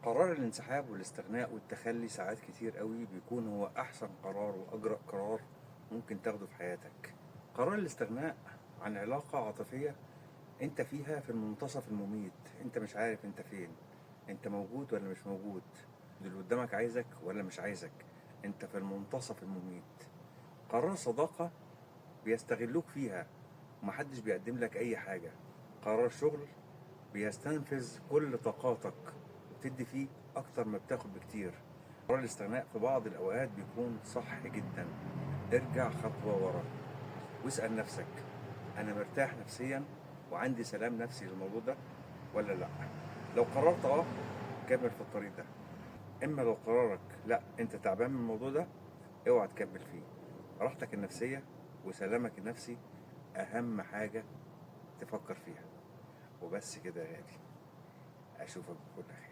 قرار الانسحاب والاستغناء والتخلي ساعات كتير قوي بيكون هو أحسن قرار وأجرأ قرار ممكن تاخده في حياتك. قرار الاستغناء عن علاقة عاطفية انت فيها في المنتصف المميت، انت مش عارف انت فين، انت موجود ولا مش موجود، اللي قدامك عايزك ولا مش عايزك، انت في المنتصف المميت. قرار صداقة بيستغلوك فيها ومحدش بيقدم لك اي حاجة. قرار شغل بيستنفذ كل طاقاتك وبتدي فيه اكتر ما بتاخد بكتير. قرار الاستغناء في بعض الاوقات بيكون صح جدا. ارجع خطوة ورا واسأل نفسك، انا مرتاح نفسيا وعندي سلام نفسي للموضوع ده ولا لا؟ لو قررت كمل في الطريق ده. اما لو قرارك لا انت تعبان من الموضوع ده، اوعى تكمل فيه. راحتك النفسية وسلامك النفسي اهم حاجة تفكر فيها. وبس كده يا غالي، اشوفك بكل خير.